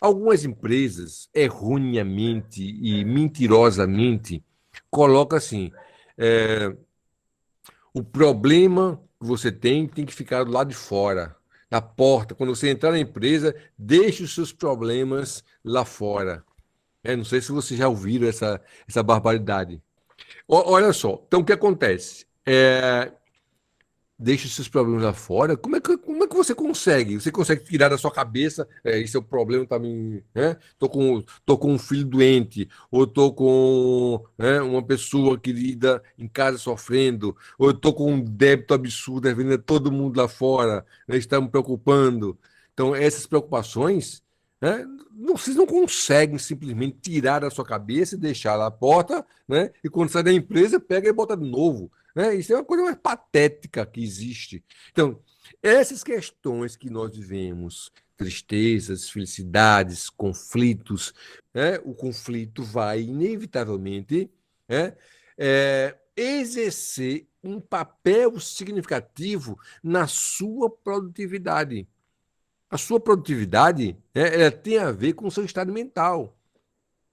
Algumas empresas, erroneamente e mentirosamente, colocam assim: é, o problema que você tem que ficar do lado de fora, na porta. Quando você entrar na empresa, deixe os seus problemas lá fora. Não sei se vocês já ouviram essa barbaridade. Olha só, então o que acontece? Deixa os seus problemas lá fora. Como é que você consegue? Você consegue tirar da sua cabeça, esse é o problema tá me, né? Tô com um filho doente, ou tô com, né, uma pessoa querida em casa sofrendo, ou eu tô com um débito absurdo, devendo a todo mundo lá fora, né, está me preocupando. Então, essas preocupações, né, vocês não conseguem simplesmente tirar da sua cabeça e deixar lá à porta, né? E quando sai da empresa, pega e bota de novo, né? Isso é uma coisa mais patética que existe. Então, essas questões que nós vivemos, tristezas, felicidades, conflitos, né? O conflito vai, inevitavelmente, né? Exercer um papel significativo na sua produtividade. A sua produtividade, né, ela tem a ver com o seu estado mental.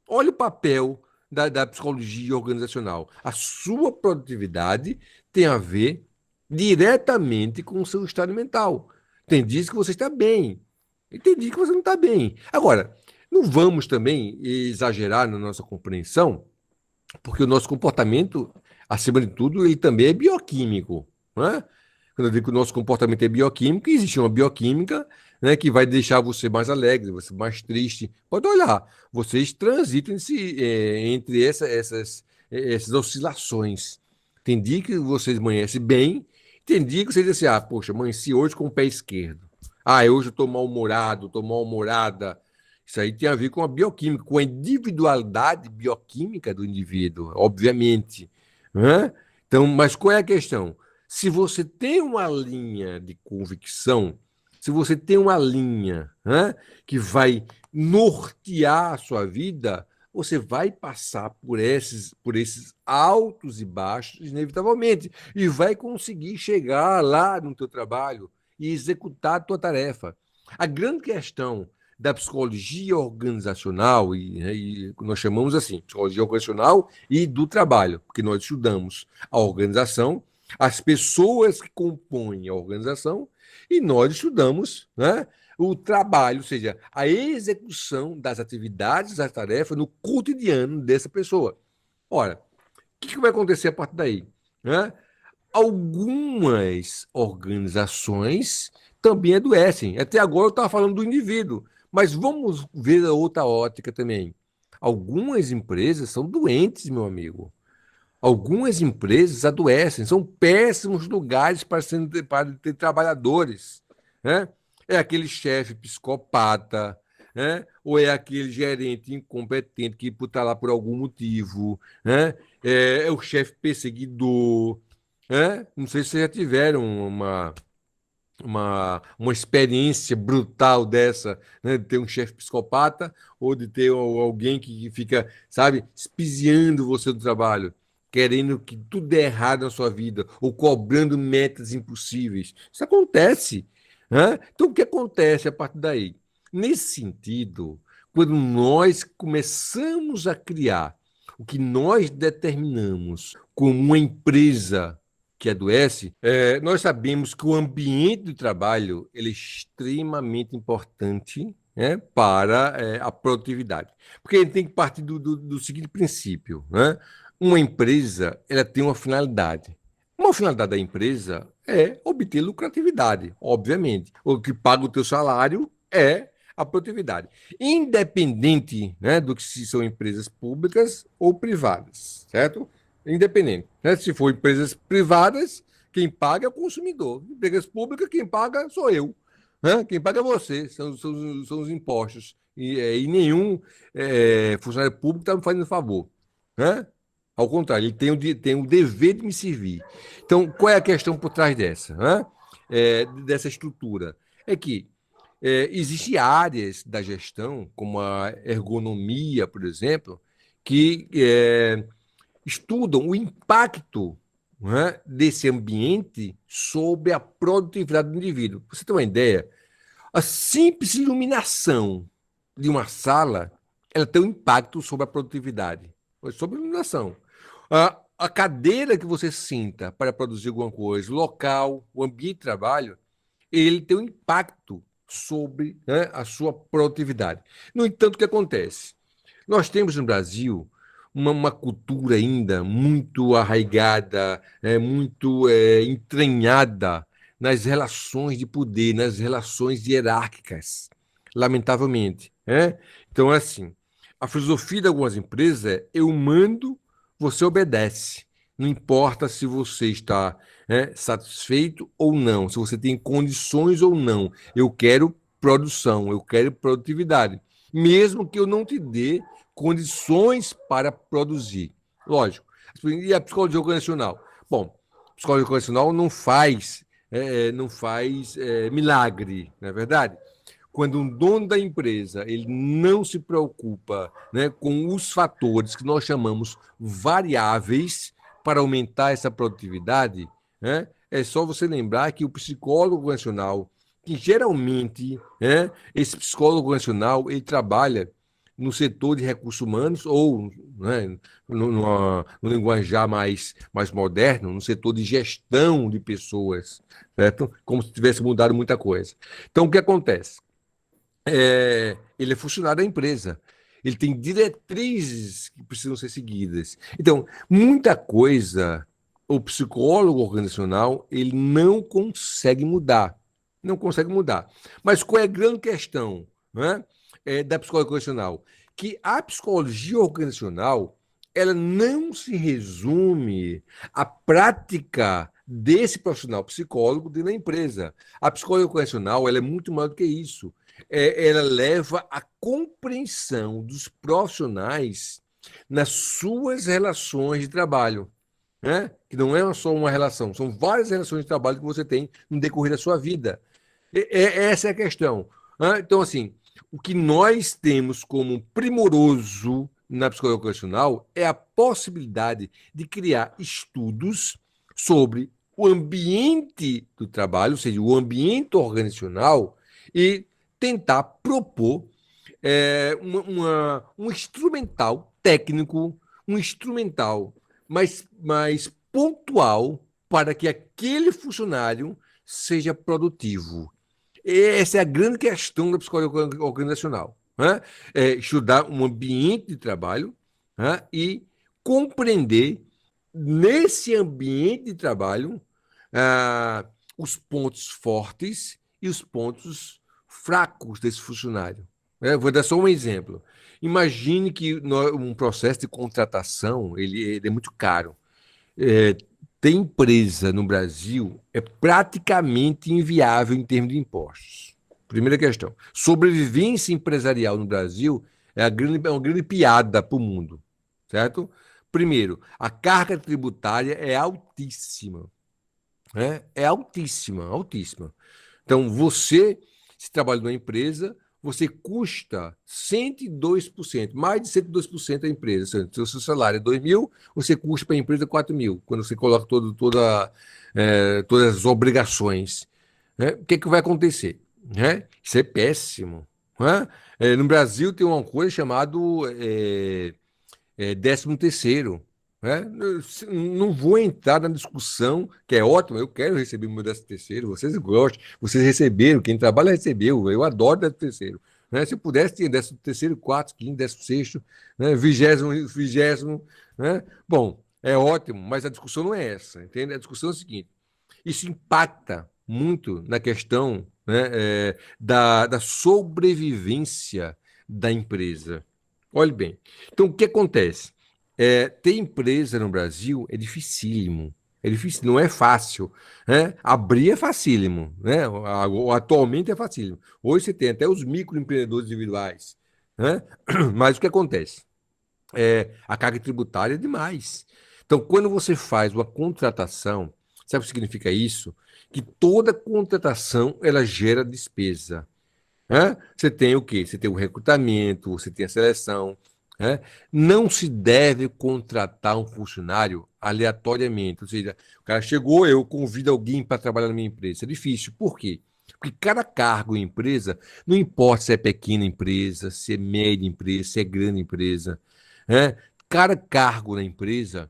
Olha o papel da psicologia organizacional. A sua produtividade tem a ver diretamente com o seu estado mental. Tem dias que você está bem, e tem dias que você não está bem. Agora, não vamos também exagerar na nossa compreensão, porque o nosso comportamento, acima de tudo, ele também é bioquímico, não é? Quando eu digo que o nosso comportamento é bioquímico, existe uma bioquímica, né, que vai deixar você mais alegre, você mais triste. Pode olhar, vocês transitam entre essas oscilações. Tem dia que vocês amanhecem bem, tem dia que vocês dizem assim, poxa, amanheci hoje com o pé esquerdo. Hoje eu estou mal-humorado, estou mal-humorada. Isso aí tem a ver com a bioquímica, com a individualidade bioquímica do indivíduo, obviamente, né? Então, mas qual é a questão? Se você tem uma linha de convicção, se você tem uma linha, né, que vai nortear a sua vida, você vai passar por esses altos e baixos, inevitavelmente, e vai conseguir chegar lá no teu trabalho e executar a tua tarefa. A grande questão da psicologia organizacional, e nós chamamos assim, psicologia organizacional e do trabalho, porque nós estudamos a organização, as pessoas que compõem a organização, e nós estudamos, né, o trabalho, ou seja, a execução das atividades, das tarefas no cotidiano dessa pessoa. Ora, o que vai acontecer a partir daí? Né? Algumas organizações também adoecem. Até agora eu estava falando do indivíduo, mas vamos ver a outra ótica também. Algumas empresas são doentes, meu amigo. Algumas empresas adoecem, são péssimos lugares para ter trabalhadores, né? É aquele chefe psicopata, né? Ou é aquele gerente incompetente que está lá por algum motivo, né? É o chefe perseguidor, né? Não sei se vocês já tiveram uma experiência brutal dessa, né? De ter um chefe psicopata ou de ter alguém que fica, sabe, espiziando você do trabalho, querendo que tudo dê errado na sua vida ou cobrando metas impossíveis. Isso acontece, né? Então, o que acontece a partir daí? Nesse sentido, quando nós começamos a criar o que nós determinamos como uma empresa que adoece, nós sabemos que o ambiente do trabalho ele é extremamente importante, né, para a produtividade. Porque ele tem que partir do seguinte princípio, né? Uma empresa ela tem uma finalidade. Uma finalidade da empresa é obter lucratividade, obviamente. O que paga o teu salário é a produtividade. Independente, né, do que se são empresas públicas ou privadas, certo? Independente, né? Se for empresas privadas, quem paga é o consumidor. Empresas públicas, quem paga sou eu. Né? Quem paga é você, são os impostos. E nenhum funcionário público está me fazendo favor. Né? Ao contrário, ele tem o dever de me servir. Então, qual é a questão por trás dessa? Né? Dessa estrutura? É que existem áreas da gestão, como a ergonomia, por exemplo, que estudam o impacto, né, desse ambiente sobre a produtividade do indivíduo. Pra você ter uma ideia, a simples iluminação. de uma sala, ela tem um impacto sobre a produtividade, sobre a iluminação. A cadeira que você senta para produzir alguma coisa, o local, o ambiente de trabalho, ele tem um impacto sobre, né, a sua produtividade. No entanto, o que acontece? Nós temos no Brasil uma cultura ainda muito arraigada, muito entranhada nas relações de poder, nas relações hierárquicas, lamentavelmente. Né? Então, é assim, a filosofia de algumas empresas é eu mando, você obedece. Não importa se você está, satisfeito ou não, se você tem condições ou não. Eu quero produção, eu quero produtividade. Mesmo que eu não te dê condições para produzir. Lógico. E a psicologia organizacional? Bom, a psicologia organizacional não faz milagre, não é verdade? Quando um dono da empresa ele não se preocupa, né, com os fatores que nós chamamos variáveis para aumentar essa produtividade, né, é só você lembrar que o psicólogo organizacional, que geralmente, né, esse psicólogo organizacional, ele trabalha no setor de recursos humanos ou, né, no linguajar mais moderno, no setor de gestão de pessoas, certo? Como se tivesse mudado muita coisa. Então, o que acontece? Ele é funcionário da empresa. Ele tem diretrizes que precisam ser seguidas. Então, muita coisa o psicólogo organizacional ele não consegue mudar. Não consegue mudar. Mas qual é a grande questão, né, da psicologia organizacional? Que a psicologia organizacional ela não se resume à prática desse profissional psicólogo dentro da empresa. A psicologia organizacional ela é muito mais do que isso. Ela leva à compreensão dos profissionais nas suas relações de trabalho, né? Que não é só uma relação, são várias relações de trabalho que você tem no decorrer da sua vida. Essa é a questão. Né? Então, assim, o que nós temos como primoroso na psicologia ocupacional é a possibilidade de criar estudos sobre o ambiente do trabalho, ou seja, o ambiente organizacional, e tentar propor um instrumental técnico, um instrumental mais pontual para que aquele funcionário seja produtivo. Essa é a grande questão da psicologia organizacional. Né? Estudar um ambiente de trabalho, né? E compreender nesse ambiente de trabalho os pontos fortes e os pontos fracos desse funcionário. Vou dar só um exemplo. Imagine que um processo de contratação ele é muito caro. É, Ter empresa no Brasil é praticamente inviável em termos de impostos. Primeira questão. Sobrevivência empresarial no Brasil é uma grande piada para o mundo, certo? Primeiro, a carga tributária é altíssima, né? É altíssima, altíssima. Então, você, se trabalha numa empresa, você custa 102%, mais de 102% da empresa. Se o seu salário é 2.000, você custa para a empresa 4.000, quando você coloca todas as obrigações. Né? O que, é que vai acontecer? Né? Isso é péssimo. Né? No Brasil tem uma coisa chamada 13º. Né? Não vou entrar na discussão, que é ótimo, eu quero receber o meu 13º, vocês gostam, vocês receberam, quem trabalha recebeu, eu adoro 13º. Né? Se eu pudesse, tinha 13º, 4, 15, 16º, né? 20º, né? Bom, é ótimo, mas a discussão não é essa, entende? A discussão é a seguinte, isso impacta muito na questão, né, da sobrevivência da empresa. Olhe bem. Então, o que acontece? Ter empresa no Brasil é dificílimo. É difícil, não é fácil. Né? Abrir é facílimo. Né? Atualmente é facílimo. Hoje você tem até os microempreendedores individuais. Né? Mas o que acontece? A carga tributária é demais. Então, quando você faz uma contratação, sabe o que significa isso? Que toda contratação ela gera despesa. Né? Você tem o quê? Você tem o recrutamento, você tem a seleção. Né? Não se deve contratar um funcionário aleatoriamente. Ou seja, o cara chegou, eu convido alguém para trabalhar na minha empresa. É difícil. Por quê? Porque cada cargo em empresa, não importa se é pequena empresa, se é média empresa, se é grande empresa, né? Cada cargo na empresa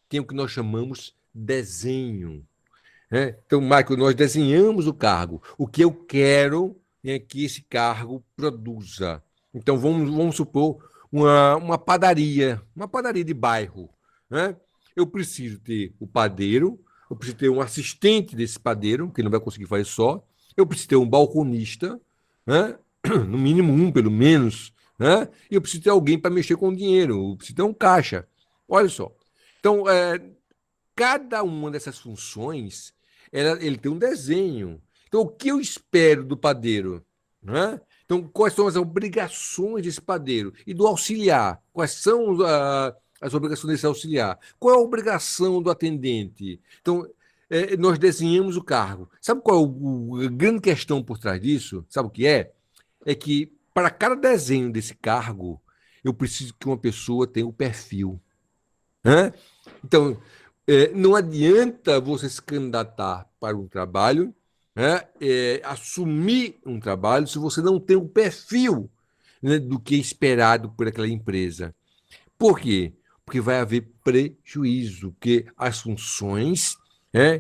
tem o que nós chamamos desenho, né? Então, Michael, nós desenhamos o cargo, o que eu quero é que esse cargo produza. Então, vamos supor uma padaria de bairro, né? Eu preciso ter o padeiro, eu preciso ter um assistente desse padeiro, que não vai conseguir fazer só, eu preciso ter um balconista, né? No mínimo um, pelo menos, né? E eu preciso ter alguém para mexer com o dinheiro, eu preciso ter um caixa. Olha só. Então, cada uma dessas funções, ele tem um desenho. Então, o que eu espero do padeiro? Né? Então, quais são as obrigações desse padeiro? E do auxiliar? Quais são as obrigações desse auxiliar? Qual é a obrigação do atendente? Então, nós desenhamos o cargo. Sabe qual é a grande questão por trás disso? Sabe o que é? É que, para cada desenho desse cargo, eu preciso que uma pessoa tenha o perfil. Né? Então, não adianta você se candidatar para um trabalho, né, assumir um trabalho, se você não tem o perfil, né, do que é esperado por aquela empresa. Por quê? Porque vai haver prejuízo, porque as funções, né,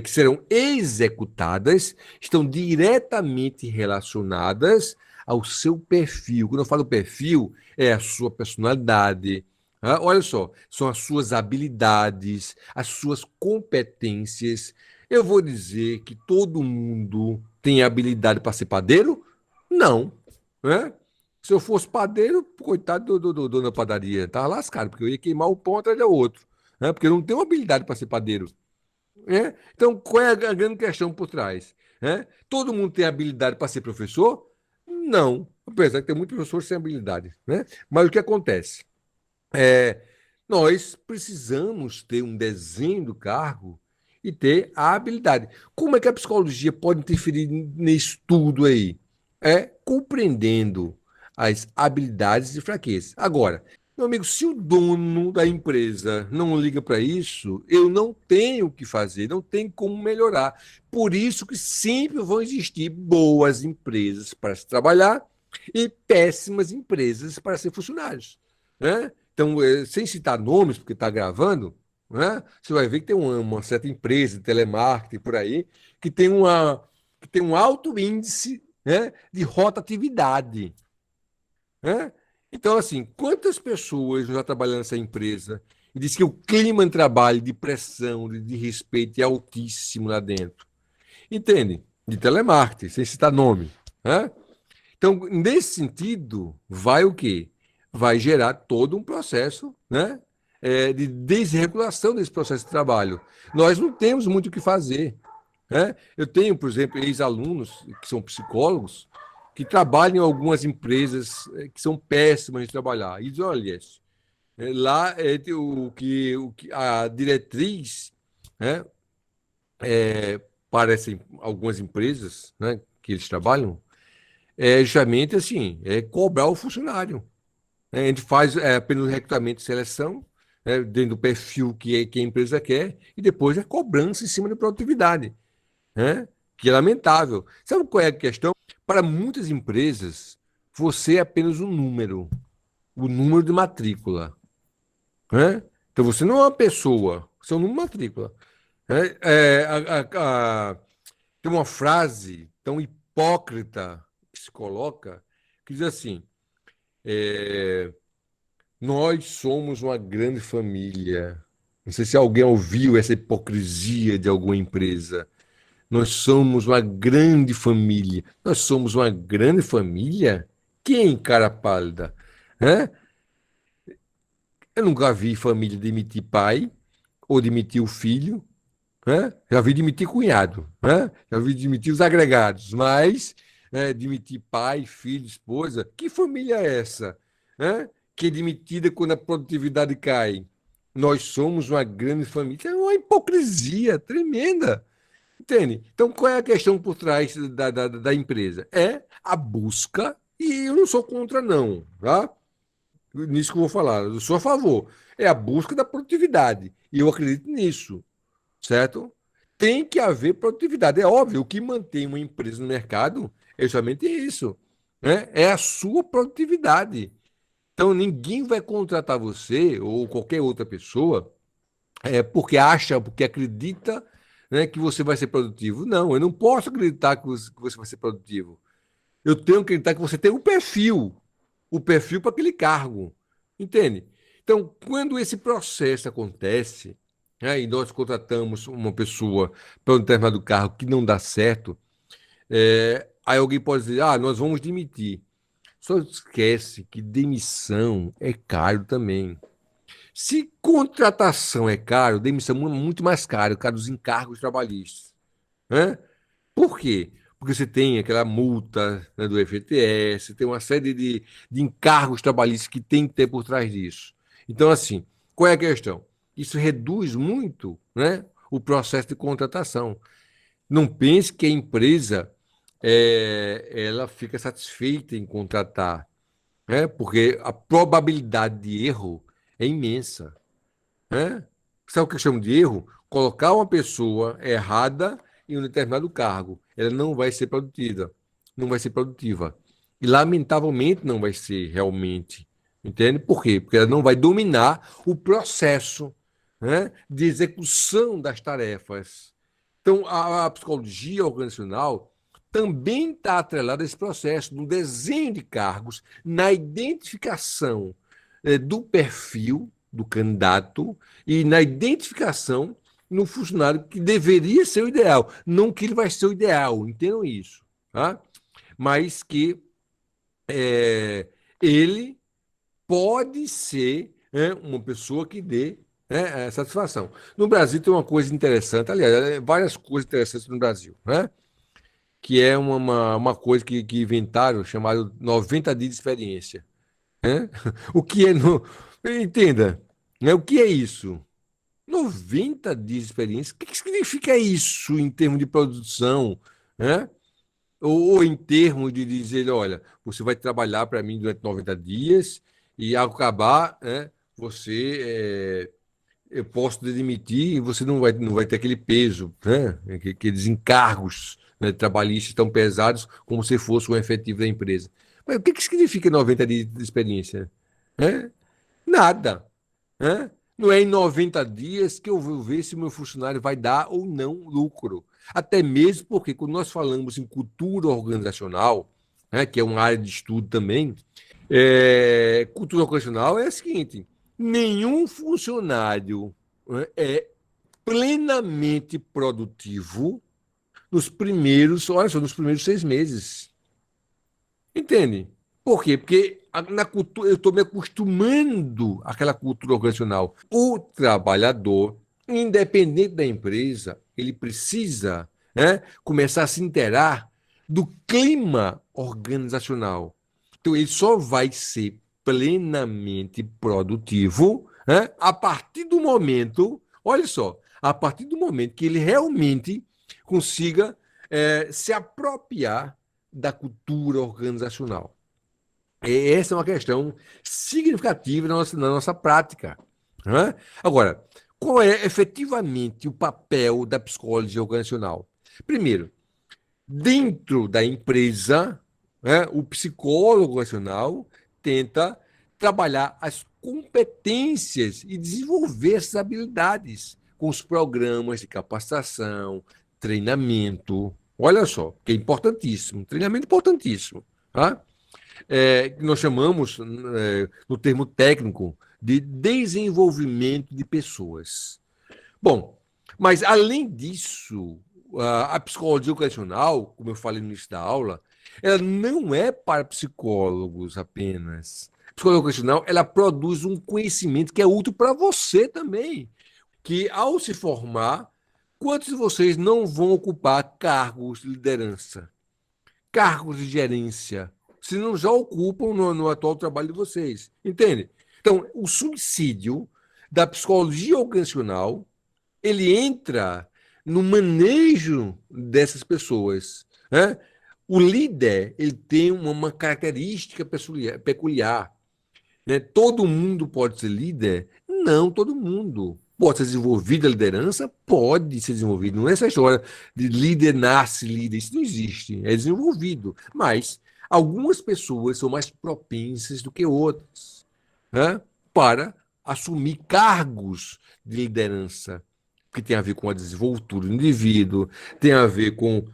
que serão executadas estão diretamente relacionadas ao seu perfil. Quando eu falo perfil, é a sua personalidade. Olha só, são as suas habilidades, as suas competências. Eu vou dizer que todo mundo tem habilidade para ser padeiro? Não, né? Se eu fosse padeiro, coitado do dono da padaria, tava lascado, porque eu ia queimar o pão atrás do outro, né? Porque eu não tenho habilidade para ser padeiro, né? Então, qual é a grande questão por trás? Né? Todo mundo tem habilidade para ser professor? Não, apesar de ter muitos professores sem habilidade, né? Mas o que acontece? É, nós precisamos ter um desenho do cargo e ter a habilidade. Como é que a psicologia pode interferir nisso tudo aí? É compreendendo as habilidades e fraquezas. Agora, meu amigo, se o dono da empresa não liga para isso, eu não tenho o que fazer, não tem como melhorar. Por isso que sempre vão existir boas empresas para se trabalhar e péssimas empresas para ser funcionários, né? Então, sem citar nomes, porque está gravando, né? Você vai ver que tem uma certa empresa de telemarketing por aí que tem, que tem um alto índice, né, de rotatividade, né? Então, assim, quantas pessoas já trabalham nessa empresa e diz que o clima de trabalho, de pressão, de respeito é altíssimo lá dentro? Entende? De telemarketing, sem citar nome, né? Então, nesse sentido, vai o quê? Vai gerar todo um processo, né, de desregulação desse processo de trabalho. Nós não temos muito o que fazer, né? Eu tenho, por exemplo, ex-alunos que são psicólogos que trabalham em algumas empresas que são péssimas de trabalhar. E dizem, olha, lá o que a diretriz, né, parecem algumas empresas, né, que eles trabalham, é justamente assim, é cobrar o funcionário. A gente faz apenas o recrutamento e seleção, né, dentro do perfil que a empresa quer, e depois é cobrança em cima da produtividade, né? Que é lamentável. Sabe qual é a questão? Para muitas empresas, você é apenas um número, o número de matrícula, né? Então você não é uma pessoa, você é um número de matrícula, né? Tem uma frase tão hipócrita que se coloca que diz assim: é, nós somos uma grande família. Não sei se alguém ouviu essa hipocrisia de alguma empresa. Nós somos uma grande família. Nós somos uma grande família? Quem, cara pálida? Hã? Eu nunca vi família demitir pai ou demitir o filho. Hã? Já vi demitir cunhado. Hã? Já vi demitir os agregados. Mas demitir pai, filho, esposa. Que família é essa? Hã? Que é demitida quando a produtividade cai. Nós somos uma grande família. É uma hipocrisia tremenda. Entende? Então, qual é a questão por trás da empresa? É a busca, e eu não sou contra, não, tá? Nisso que eu vou falar, eu sou a favor. É a busca da produtividade. E eu acredito nisso, certo? tem que haver produtividade. É óbvio, o que mantém uma empresa no mercado é justamente isso, né? É a sua produtividade. Então, ninguém vai contratar você ou qualquer outra pessoa porque acha, porque acredita, né, que você vai ser produtivo. Não, eu não posso acreditar que você vai ser produtivo. Eu tenho que acreditar que você tem o perfil para aquele cargo. Entende? Então, quando esse processo acontece, né, e nós contratamos uma pessoa para um determinado cargo que não dá certo, aí alguém pode dizer, nós vamos demitir. Só esquece que demissão é caro também. Se contratação é caro, demissão é muito mais caro, por causa dos encargos trabalhistas. Né? Por quê? Porque você tem aquela multa, né, do FGTS, tem uma série de encargos trabalhistas que tem que ter por trás disso. Então, assim, qual é a questão? Isso reduz muito, né, o processo de contratação. Não pense que a empresa ela fica satisfeita em contratar, né, porque a probabilidade de erro é imensa. Né? Sabe o que eu chamo de erro? Colocar uma pessoa errada em um determinado cargo. Ela não vai ser produtiva. Não vai ser produtiva. E, lamentavelmente, não vai ser realmente. Entende? Por quê? Porque ela não vai dominar o processo, né, de execução das tarefas. Então, a psicologia organizacional também está atrelada a esse processo, no desenho de cargos, na identificação do perfil do candidato e na identificação no funcionário que deveria ser o ideal. Não que ele vai ser o ideal, entendam isso. Tá? Mas que ele pode ser, né, uma pessoa que dê, né, satisfação. No Brasil tem uma coisa interessante, aliás, várias coisas interessantes no Brasil, né? Que é uma coisa que inventaram, chamado 90 dias de experiência. Né? O que é. Entenda, né? O que é isso? 90 dias de experiência. O que significa isso em termos de produção? Né? Ou em termos de dizer, olha, você vai trabalhar para mim durante 90 dias e ao acabar, né, eu posso te demitir e você não vai ter aquele peso, né? Aqueles encargos, né, trabalhistas tão pesados como se fosse um efetivo da empresa. Mas o que significa 90 dias de experiência? Né? Nada. Né? Não é em 90 dias que eu vou ver se o meu funcionário vai dar ou não lucro. Até mesmo porque, quando nós falamos em cultura organizacional, né, que é uma área de estudo também, cultura organizacional é a seguinte: nenhum funcionário, né, é plenamente produtivo olha só, nos primeiros 6 meses. Entende? Por quê? Porque na cultura, eu estou me acostumando àquela cultura organizacional. O trabalhador, independente da empresa, ele precisa, né, começar a se inteirar do clima organizacional. Então, ele só vai ser plenamente produtivo, né, a partir do momento, olha só, a partir do momento que ele realmente consiga se apropriar da cultura organizacional. E essa é uma questão significativa na nossa prática. Né? Agora, qual é efetivamente o papel da psicologia organizacional? Primeiro, dentro da empresa, né, o psicólogo organizacional tenta trabalhar as competências e desenvolver essas habilidades com os programas de capacitação, treinamento. Olha só, que é importantíssimo, treinamento importantíssimo. Tá? Que nós chamamos, no termo técnico, de desenvolvimento de pessoas. Bom, mas além disso, a psicologia educacional, como eu falei no início da aula, ela não é para psicólogos apenas. A psicologia educacional, ela produz um conhecimento que é útil para você também, que ao se formar, quantos de vocês não vão ocupar cargos de liderança, cargos de gerência, se não já ocupam no atual trabalho de vocês? Entende? Então, o subsídio da psicologia organizacional ele entra no manejo dessas pessoas. Né? O líder ele tem uma característica peculiar. Né? Todo mundo pode ser líder? Não, todo mundo. Pode ser desenvolvida a liderança? Pode ser desenvolvido. Não é essa história de líder nasce líder. Isso não existe. É desenvolvido. Mas algumas pessoas são mais propensas do que outras, né, para assumir cargos de liderança, que tem a ver com a desenvoltura do indivíduo, tem a ver com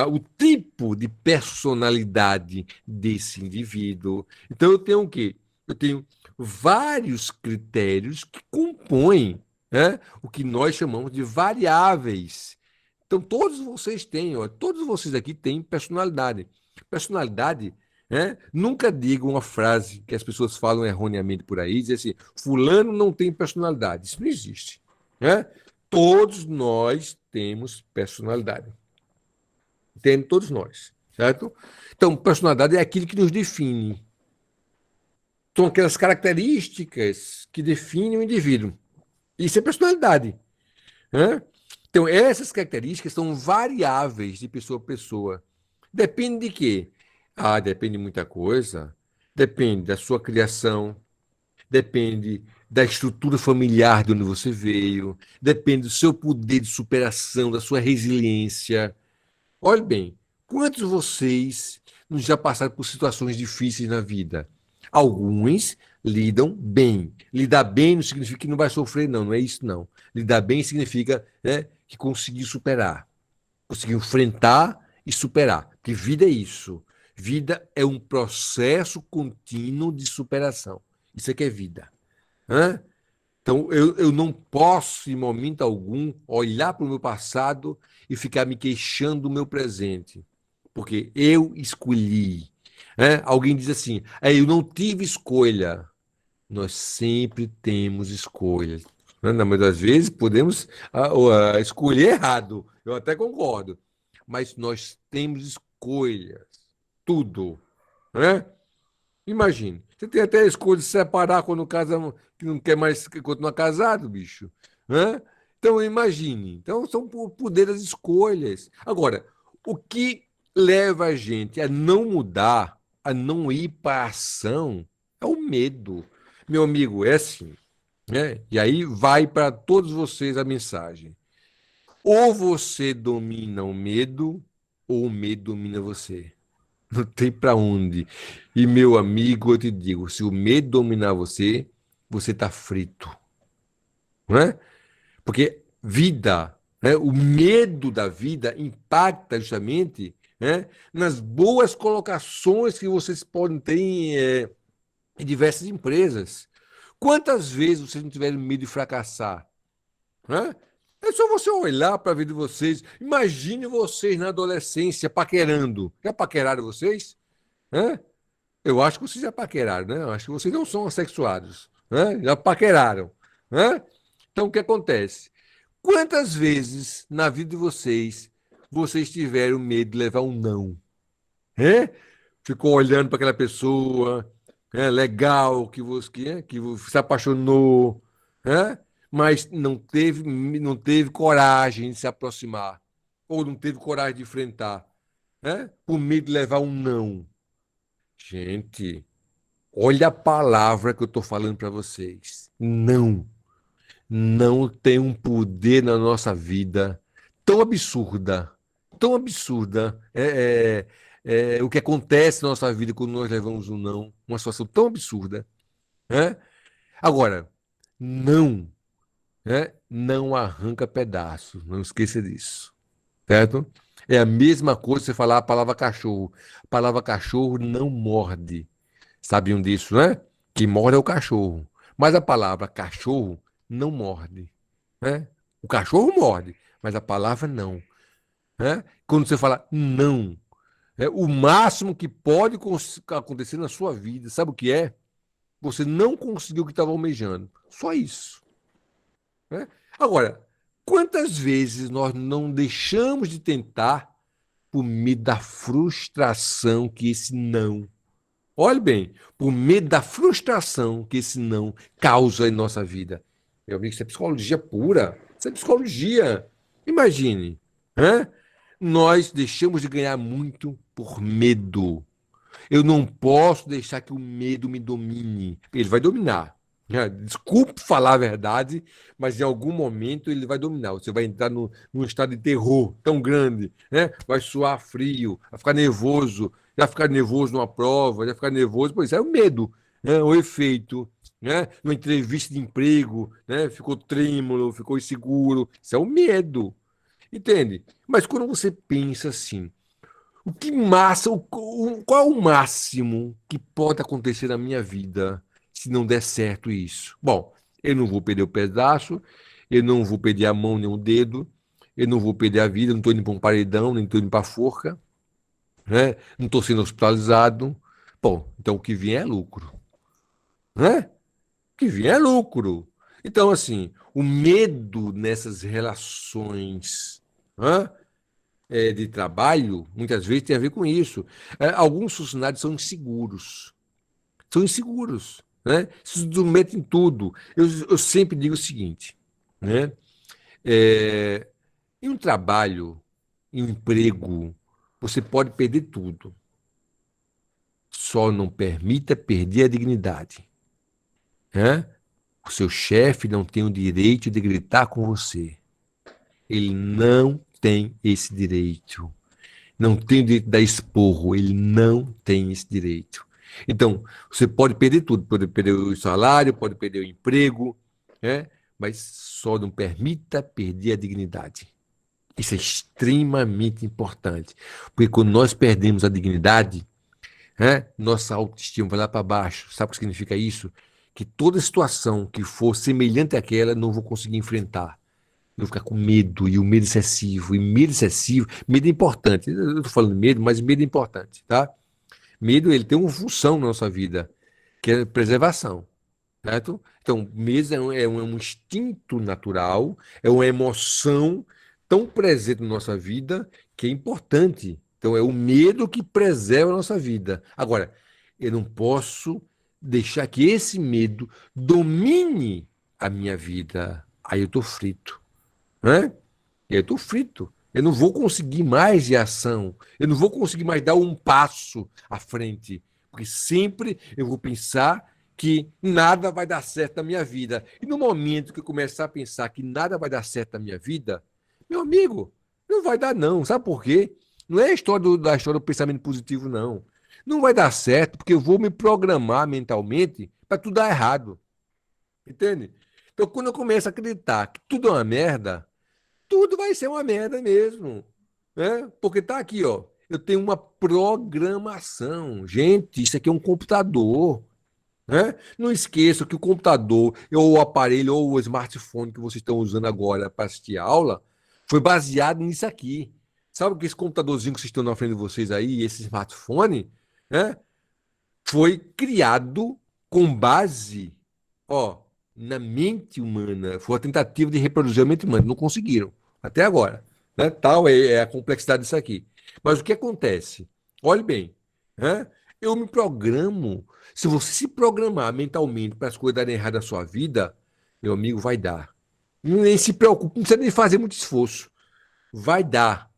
o tipo de personalidade desse indivíduo. Então, eu tenho o quê? Eu tenho vários critérios que compõem, né, o que nós chamamos de variáveis. Então, todos vocês têm, ó, todos vocês aqui têm personalidade. Personalidade, né? Nunca diga uma frase que as pessoas falam erroneamente por aí, dizer assim, fulano não tem personalidade. Isso não existe, né? Todos nós temos personalidade. Tem todos nós, certo? Então, personalidade é aquilo que nos define. São aquelas características que definem o indivíduo. Isso é personalidade, né? Então, essas características são variáveis de pessoa a pessoa. Depende de quê? Ah, depende de muita coisa. Depende da sua criação, depende da estrutura familiar de onde você veio, depende do seu poder de superação, da sua resiliência. Olhe bem, quantos de vocês não já passaram por situações difíceis na vida? Alguns lidam bem. Lidar bem não significa que não vai sofrer, não, não é isso, não. Lidar bem significa, né, que conseguiu superar, conseguiu enfrentar e superar. Porque vida é isso. Vida é um processo contínuo de superação. Isso é que é vida. Hã? Então, eu não posso, em momento algum, olhar para o meu passado e ficar me queixando do meu presente, porque eu escolhi. Né? Alguém diz assim, eu não tive escolha. Nós sempre temos escolhas. Né? Na maioria das vezes, podemos escolher errado, eu até concordo, mas nós temos escolhas, tudo. Né? Imagine, você tem até a escolha de se separar quando casa, que não quer mais continuar casado, bicho. Né? Então, imagine. Então, são o poder das escolhas. Agora, o que leva a gente a não mudar, a não ir para a ação, é o medo. Meu amigo, é assim, né? E aí vai para todos vocês a mensagem. Ou você domina o medo, ou o medo domina você. Não tem para onde. E, meu amigo, eu te digo, se o medo dominar você, você está frito, não é? Porque vida, né, o medo da vida impacta justamente, né, nas boas colocações que vocês podem ter em diversas empresas. Quantas vezes vocês não tiveram medo de fracassar? Né? É só você olhar para a vida de vocês. Imagine vocês na adolescência paquerando. Já paqueraram vocês? Hã? Eu acho que vocês já paqueraram, né? Eu acho que vocês não são assexuados, né? Já paqueraram, né? Então, o que acontece? Quantas vezes na vida de vocês tiveram medo de levar um não? Né? Ficou olhando para aquela pessoa, né? Legal, que se apaixonou, né? Mas não teve coragem de se aproximar, ou não teve coragem de enfrentar, né? Por medo de levar um não. Gente, olha a palavra que eu estou falando para vocês. Não, não tem um poder na nossa vida tão absurda o que acontece na nossa vida quando nós levamos um não, uma situação tão absurda, né? Agora, não, né? Não arranca pedaços, não esqueça disso, certo? É a mesma coisa você falar a palavra cachorro. A palavra cachorro não morde. Sabiam disso, né? Que morde é o cachorro. Mas a palavra cachorro não morde, né? O cachorro morde, mas a palavra não, né? Quando você fala não, o máximo que pode acontecer na sua vida, sabe o que é? Você não conseguiu o que estava almejando. Só isso, né? Agora, quantas vezes nós não deixamos de tentar por medo da frustração que esse não. Olhe bem, por medo da frustração que esse não causa em nossa vida. Meu amigo, isso é psicologia pura. Isso é psicologia. Imagine, né? Nós deixamos de ganhar muito por medo. Eu não posso deixar que o medo me domine. Ele vai dominar. Desculpe falar a verdade, mas em algum momento ele vai dominar. Você vai entrar num estado de terror tão grande, né? Vai suar frio, vai ficar nervoso, já ficar nervoso numa prova, já ficar nervoso, pois é o medo, né? O efeito, né? Numa entrevista de emprego, né? Ficou trêmulo, ficou inseguro. Isso é o medo, entende? Mas quando você pensa assim, o que massa, qual é o máximo que pode acontecer na minha vida se não der certo isso? Bom, eu não vou perder o pedaço, eu não vou perder a mão nem o dedo, eu não vou perder a vida, não estou indo para um paredão, nem estou indo para a forca, né? Não estou sendo hospitalizado. Bom, então o que vier é lucro, né? O que vier é lucro. Então, assim, o medo nessas relações, hã? De trabalho, muitas vezes tem a ver com isso. Alguns funcionários são inseguros, né? Se submetem em tudo. Eu sempre digo o seguinte, né? É, em um trabalho, em um emprego, você pode perder tudo, só não permita perder a dignidade, né? O seu chefe não tem o direito de gritar com você. Ele não tem esse direito. Não tem o direito de dar esporro, ele não tem esse direito. Então, você pode perder tudo, pode perder o salário, pode perder o emprego, né? Mas só não permita perder a dignidade. Isso é extremamente importante, porque quando nós perdemos a dignidade, né, nossa autoestima vai lá para baixo. Sabe o que significa isso? Que toda situação que for semelhante àquela, não vou conseguir enfrentar. Eu ficar com medo, e o medo excessivo, medo é importante. Eu estou falando de medo, mas medo é importante, tá? Medo, ele tem uma função na nossa vida, que é preservação, certo? Então, medo é um instinto natural, é uma emoção tão presente na nossa vida que é importante. Então, é o medo que preserva a nossa vida. Agora, eu não posso deixar que esse medo domine a minha vida. Aí eu estou frito, né? Eu estou frito. Eu não vou conseguir mais de ação. Eu não vou conseguir mais dar um passo à frente. Porque sempre eu vou pensar que nada vai dar certo na minha vida. E no momento que eu começar a pensar que nada vai dar certo na minha vida, meu amigo, não vai dar não. Sabe por quê? Não é a história da história do pensamento positivo, não. Não vai dar certo porque eu vou me programar mentalmente para tudo dar errado. Entende? Então, quando eu começo a acreditar que tudo é uma merda, tudo vai ser uma merda mesmo, né? Porque tá aqui, ó. Eu tenho uma programação. Gente, isso aqui é um computador, né? Não esqueça que o computador, ou o aparelho, ou o smartphone que vocês estão usando agora para assistir a aula, foi baseado nisso aqui. Sabe que esse computadorzinho que vocês estão na frente de vocês aí, esse smartphone, né? Foi criado com base, ó, na mente humana. Foi a tentativa de reproduzir a mente humana. Não conseguiram, até agora. Né? Tal é a complexidade disso aqui. Mas o que acontece? Olhe bem, né? Eu me programo. Se você se programar mentalmente para as coisas darem errado na sua vida, meu amigo, vai dar. Nem se preocupe, não precisa nem fazer muito esforço. Vai dar.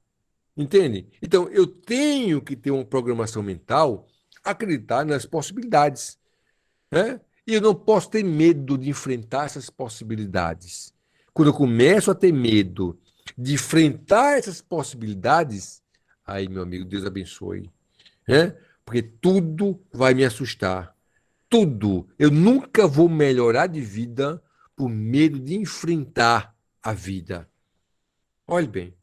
Entende? Então, eu tenho que ter uma programação mental, acreditar nas possibilidades, né? E eu não posso ter medo de enfrentar essas possibilidades. Quando eu começo a ter medo de enfrentar essas possibilidades, aí, meu amigo, Deus abençoe, né? Porque tudo vai me assustar. Tudo. Eu nunca vou melhorar de vida por medo de enfrentar a vida. Olhe bem,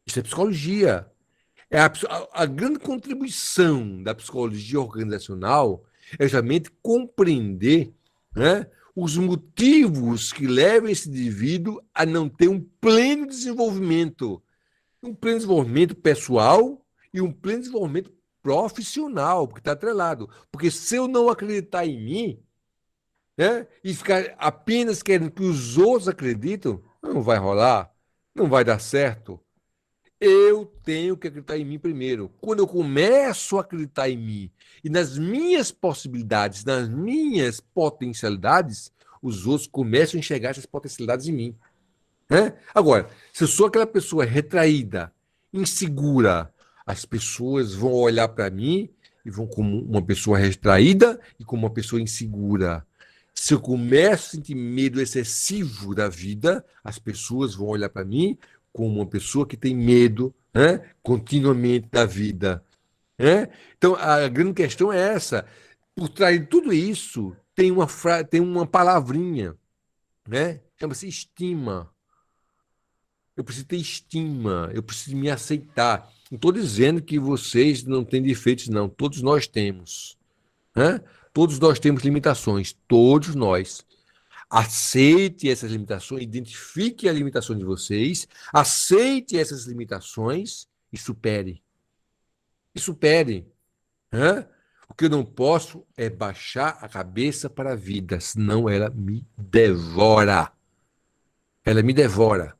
isso é psicologia. A grande contribuição da psicologia organizacional é justamente compreender, né, os motivos que levam esse indivíduo a não ter um pleno desenvolvimento pessoal e um pleno desenvolvimento profissional, porque está atrelado. Porque se eu não acreditar em mim, né, e ficar apenas querendo que os outros acreditem, não vai rolar, não vai dar certo. Eu tenho que acreditar em mim primeiro. Quando eu começo a acreditar em mim e nas minhas possibilidades, nas minhas potencialidades, os outros começam a enxergar essas potencialidades em mim, né? Agora, se eu sou aquela pessoa retraída, insegura, as pessoas vão olhar para mim e vão como uma pessoa retraída e como uma pessoa insegura. Se eu começo a sentir medo excessivo da vida, as pessoas vão olhar para mim como uma pessoa que tem medo, né, continuamente da vida. Né? Então, a grande questão é essa. Por trás de tudo isso, tem uma palavrinha, né? Chama-se estima. Eu preciso ter estima, eu preciso me aceitar. Não estou dizendo que vocês não têm defeitos, não. Todos nós temos. Né? Todos nós temos limitações, todos nós. Aceite essas limitações, identifique a limitação de vocês, aceite essas limitações e supere. E supere. Né? O que eu não posso é baixar a cabeça para a vida, senão ela me devora. Ela me devora.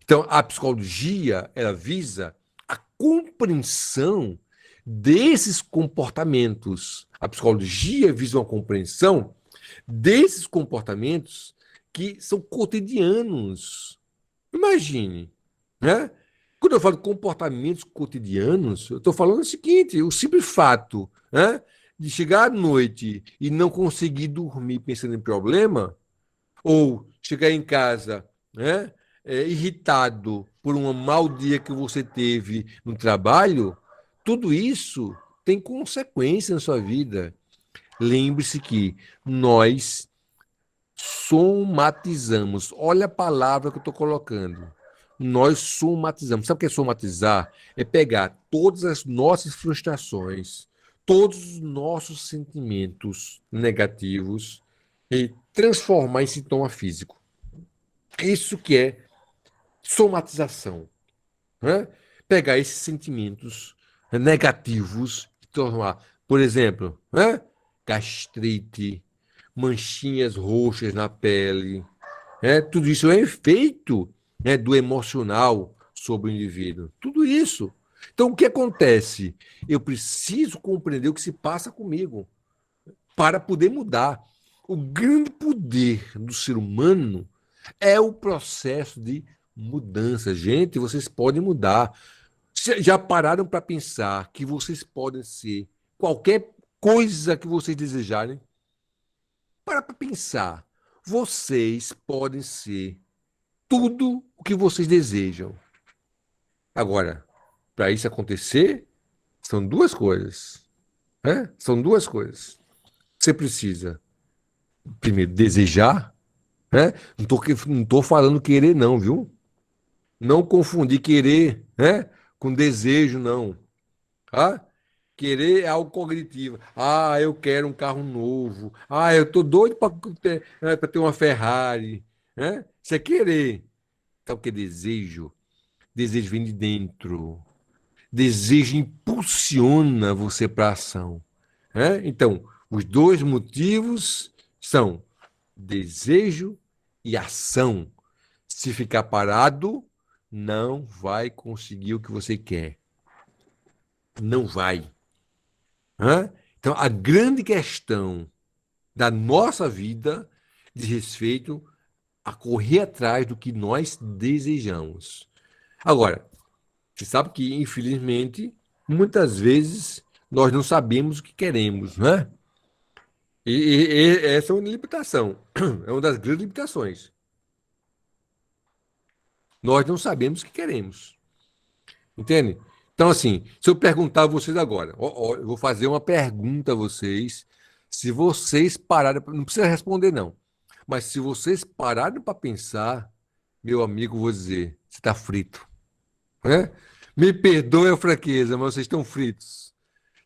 Então, a psicologia, ela visa a compreensão desses comportamentos. A psicologia visa uma compreensão desses comportamentos que são cotidianos. Imagine, né? Quando eu falo comportamentos cotidianos, eu estou falando o seguinte: o simples fato, né, de chegar à noite e não conseguir dormir pensando em problema, ou chegar em casa, né, irritado por um mau dia que você teve no trabalho, tudo isso tem consequência na sua vida. Lembre-se que nós somatizamos. Olha a palavra que eu estou colocando. Nós somatizamos. Sabe o que é somatizar? É pegar todas as nossas frustrações, todos os nossos sentimentos negativos e transformar em sintoma físico. Isso que é somatização. Né? Pegar esses sentimentos negativos e transformar, por exemplo, né? Gastrite, manchinhas roxas na pele, né? Tudo isso é efeito, né, do emocional sobre o indivíduo. Tudo isso. Então, o que acontece? Eu preciso compreender o que se passa comigo para poder mudar. O grande poder do ser humano é o processo de mudança. Gente, vocês podem mudar. Já pararam para pensar que vocês podem ser qualquer coisa que vocês desejarem? Para pensar. Vocês podem ser tudo o que vocês desejam. Agora, para isso acontecer, são duas coisas. Né? São duas coisas. Você precisa, primeiro, desejar. Né? Não tô falando querer, não, viu? Não confundir querer, né, com desejo, não. Tá? Querer é algo cognitivo. Ah, eu quero um carro novo. Ah, eu tô doido para ter, né, pra ter uma Ferrari. Né? Isso é querer. Sabe o que é desejo? Desejo vem de dentro. Desejo impulsiona você para a ação. Né? Então, os dois motivos são desejo e ação. Se ficar parado, não vai conseguir o que você quer. Não vai. Hã? Então, a grande questão da nossa vida diz respeito a correr atrás do que nós desejamos. Agora, você sabe que, infelizmente, muitas vezes nós não sabemos o que queremos, né? E essa é uma limitação, é uma das grandes limitações. Nós não sabemos o que queremos, entende? Então, assim, se eu perguntar a vocês agora, eu vou fazer uma pergunta a vocês, se vocês pararem, não precisa responder não, mas se vocês pararem para pensar, meu amigo, vou dizer, você está frito, né? Me perdoe a fraqueza, mas vocês estão fritos.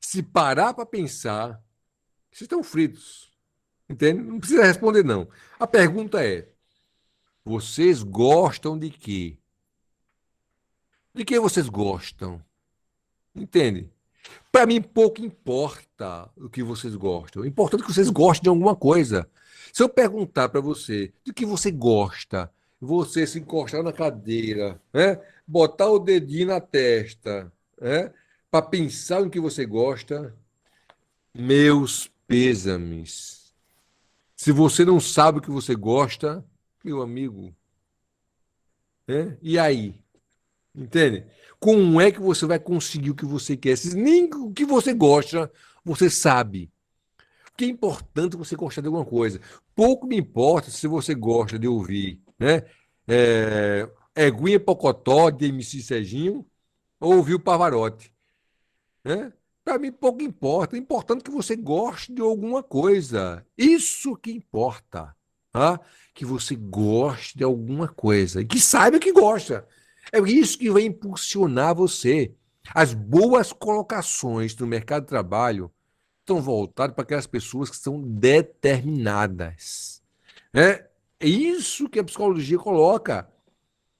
Se parar para pensar, vocês estão fritos, entende? Não precisa responder não. A pergunta é, vocês gostam de quê? De que vocês gostam? Entende? Para mim, pouco importa o que vocês gostam. É importante que vocês gostem de alguma coisa. Se eu perguntar para você do que você gosta, você se encostar na cadeira, né? Botar o dedinho na testa, né? Para pensar no que você gosta, meus pêsames. Se você não sabe o que você gosta, meu amigo, né? E aí? Entende? Como é que você vai conseguir o que você quer? Se nem o que você gosta, você sabe. que é importante você gostar de alguma coisa. Pouco me importa se você gosta de ouvir, né? Guinha Pocotó, de MC Serginho, ou ouvir o Pavarotti, né? Para mim, pouco importa. É importante que você goste de alguma coisa. Isso que importa, tá? Que você goste de alguma coisa e que saiba que gosta. É isso que vai impulsionar você. As boas colocações no mercado de trabalho estão voltadas para aquelas pessoas que são determinadas, né? É isso que a psicologia coloca.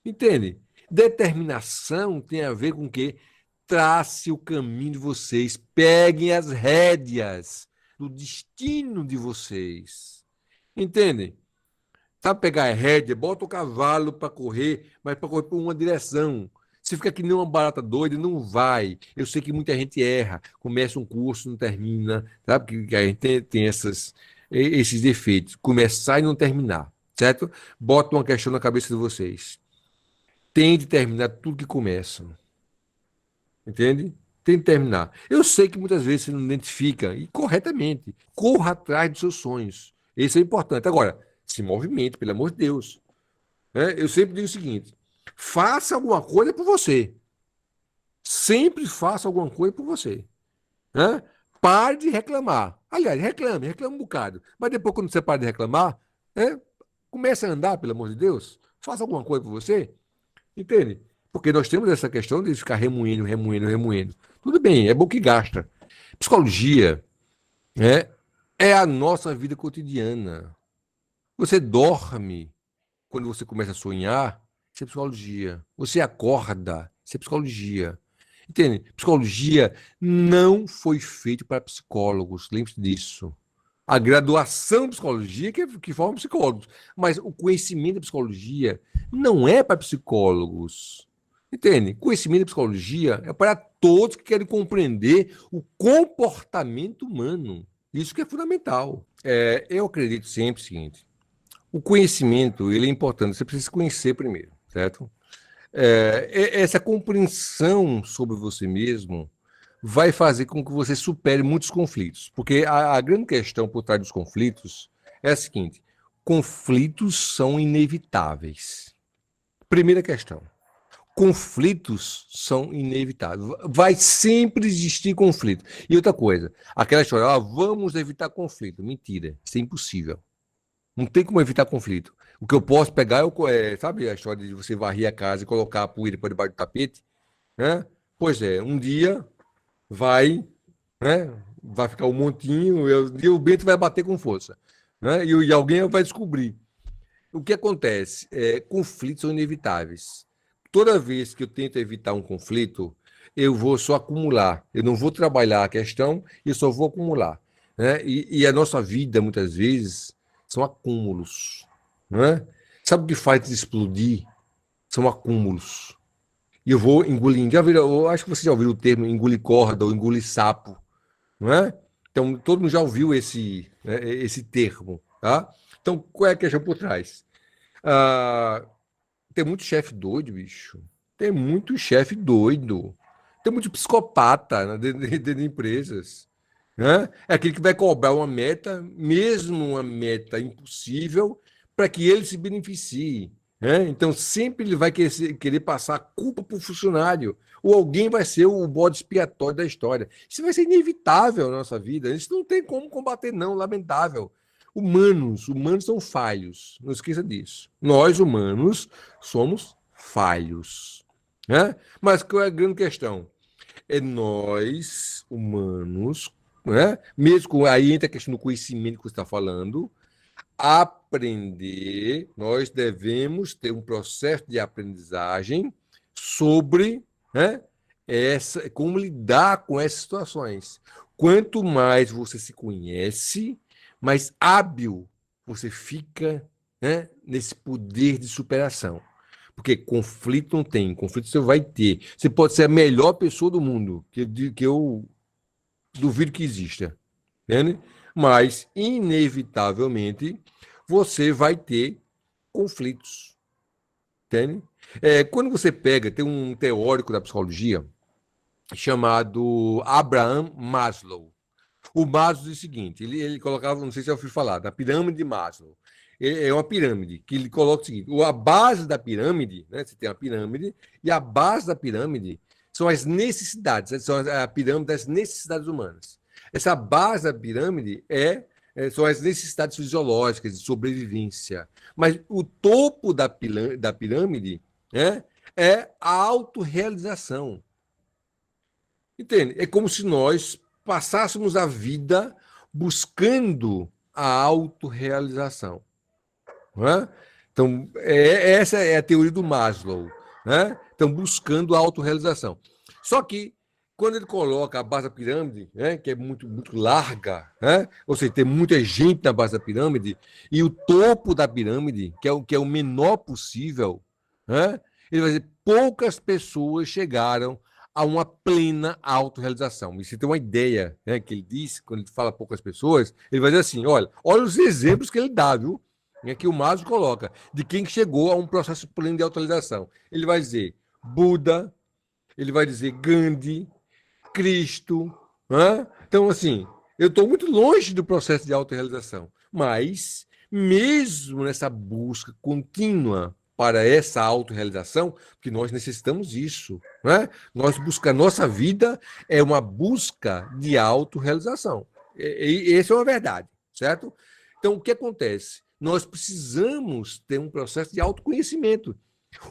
Entende? Determinação tem a ver com o quê? Trace o caminho de vocês, peguem as rédeas do destino de vocês. Entende? Sabe pegar a rédea, bota o cavalo para correr, mas para correr por uma direção. Se fica que nem uma barata doida, não vai. Eu sei que muita gente erra, começa um curso, não termina, sabe? Que a gente tem esses defeitos. Começar e não terminar, certo? Bota uma questão na cabeça de vocês. Tem de terminar tudo que começa. Entende? Tem de terminar. Eu sei que muitas vezes você não identifica, e corretamente. Corra atrás dos seus sonhos. Isso é importante. Agora, se movimente, pelo amor de Deus. Né? Eu sempre digo o seguinte: faça alguma coisa por você. Sempre faça alguma coisa por você. Né? Pare de reclamar. Aliás, reclame um bocado. Mas depois, quando você para de reclamar, né? Comece a andar, pelo amor de Deus. Faça alguma coisa por você. Entende? Porque nós temos essa questão de ficar remoendo, remoendo, remoendo. Tudo bem, é bom que gasta. Psicologia, né, é a nossa vida cotidiana. Você dorme quando você começa a sonhar, isso é psicologia. Você acorda, isso é psicologia. Entende? Psicologia não foi feita para psicólogos, lembre-se disso. A graduação em psicologia que forma psicólogos, mas o conhecimento da psicologia não é para psicólogos. Entende? Conhecimento da psicologia é para todos que querem compreender o comportamento humano. Isso que é fundamental. Eu acredito sempre o seguinte: o conhecimento ele é importante, você precisa se conhecer primeiro, certo? Essa compreensão sobre você mesmo vai fazer com que você supere muitos conflitos. Porque a grande questão por trás dos conflitos é a seguinte: conflitos são inevitáveis. Primeira questão. Conflitos são inevitáveis. Vai sempre existir conflito. E outra coisa, aquela história, vamos evitar conflito. Mentira, isso é impossível. Não tem como evitar conflito. O que eu posso pegar, sabe a história de você varrer a casa e colocar a poeira por debaixo do tapete? Né? Pois é, um dia vai, né? Vai ficar um montinho e o vento vai bater com força. Né? E alguém vai descobrir. O que acontece? Conflitos são inevitáveis. Toda vez que eu tento evitar um conflito, eu vou só acumular. Eu não vou trabalhar a questão, eu só vou acumular. Né? E a nossa vida, muitas vezes, são acúmulos. Né? Sabe o que faz explodir? São acúmulos. E eu vou engolindo. Eu acho que você já ouviu o termo engolir corda ou engolir sapo. Não é? Então, todo mundo já ouviu esse termo. Tá? Então, qual é a questão por trás? Ah, tem muito chefe doido, bicho. Tem muito chefe doido. Tem muito psicopata, né, dentro de empresas. Né? É aquele que vai cobrar uma meta, mesmo uma meta impossível, para que ele se beneficie. Né? Então, sempre ele vai querer passar a culpa para o funcionário, ou alguém vai ser o bode expiatório da história. Isso vai ser inevitável na nossa vida. Isso não tem como combater, não, lamentável. Humanos são falhos, não esqueça disso. Nós, humanos, somos falhos. Né? Mas qual é a grande questão? É nós, humanos, né? Mesmo aí entra a questão do conhecimento que você está falando, aprender, nós devemos ter um processo de aprendizagem sobre, né, como lidar com essas situações. Quanto mais você se conhece, mais hábil você fica, né, nesse poder de superação. Porque conflito não tem, conflito você vai ter. Você pode ser a melhor pessoa do mundo, que eu duvido que exista, entende? Mas, inevitavelmente, você vai ter conflitos, entende? Quando você pega, tem um teórico da psicologia chamado Abraham Maslow. O Maslow diz o seguinte: ele colocava, não sei se já ouviu falar, da pirâmide de Maslow. É uma pirâmide que ele coloca o seguinte: a base da pirâmide, né? Você tem a pirâmide, e a base da pirâmide são as necessidades, né, são a pirâmide das necessidades humanas. Essa base da pirâmide são as necessidades fisiológicas de sobrevivência. Mas o topo da pirâmide, né, é a autorrealização. Entende? É como se nós passássemos a vida buscando a autorrealização. Não é? Então, essa é a teoria do Maslow. Né? Então, buscando a autorrealização. Só que, quando ele coloca a base da pirâmide, né, que é muito, muito larga, né? Ou seja, tem muita gente na base da pirâmide, e o topo da pirâmide, que é o menor possível, né? Ele vai dizer, poucas pessoas chegaram a uma plena autorrealização. E você tem uma ideia, né, que ele diz, quando ele fala poucas pessoas, ele vai dizer assim, olha os exemplos que ele dá, viu? Que o Maslow coloca, de quem chegou a um processo pleno de autorrealização. Ele vai dizer Buda, ele vai dizer Gandhi, Cristo. Né? Então, assim, eu estou muito longe do processo de autorrealização, mas mesmo nessa busca contínua para essa autorrealização, que nós necessitamos isso, né? Nossa vida é uma busca de autorrealização. E essa é uma verdade, certo? Então, o que acontece? Nós precisamos ter um processo de autoconhecimento.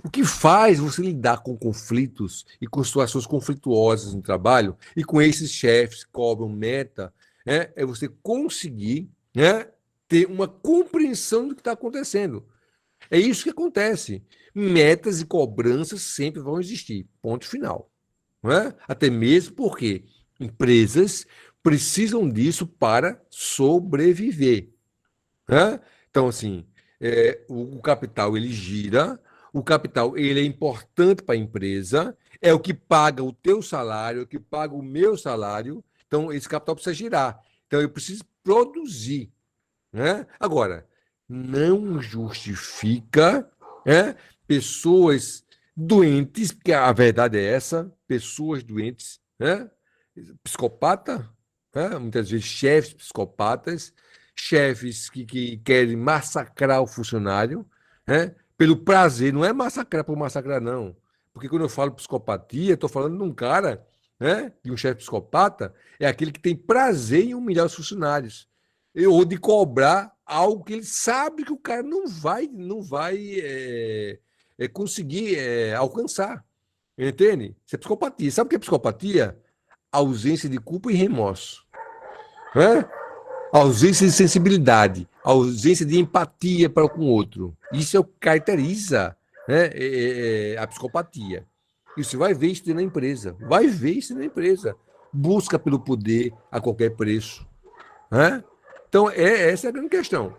O que faz você lidar com conflitos e com situações conflituosas no trabalho e com esses chefes que cobram meta, né, é você conseguir, né, ter uma compreensão do que está acontecendo. É isso que acontece. Metas e cobranças sempre vão existir. Ponto final. Não é? Até mesmo porque empresas precisam disso para sobreviver. Né? Então, assim, o capital ele gira, o capital ele é importante para a empresa, é o que paga o teu salário, é o que paga o meu salário. Então, esse capital precisa girar. Então, eu preciso produzir. Né? Agora, não justifica, né, pessoas doentes, porque a verdade é essa, pessoas doentes, né? Psicopata, né? Muitas vezes chefes psicopatas, chefes que querem massacrar o funcionário, né? Pelo prazer, não é massacrar por massacrar, não. Porque quando eu falo psicopatia, estou falando de um cara, né? De um chefe psicopata, é aquele que tem prazer em humilhar os funcionários ou de cobrar algo que ele sabe que o cara não vai conseguir alcançar. Entende? Isso é psicopatia. Sabe o que é psicopatia? Ausência de culpa e remorso. Né? Ausência de sensibilidade, ausência de empatia para com o outro. Isso é o que caracteriza, né, a psicopatia. E você vai ver isso na empresa. Vai ver isso na empresa. Busca pelo poder a qualquer preço. Né? Então, essa é a grande questão.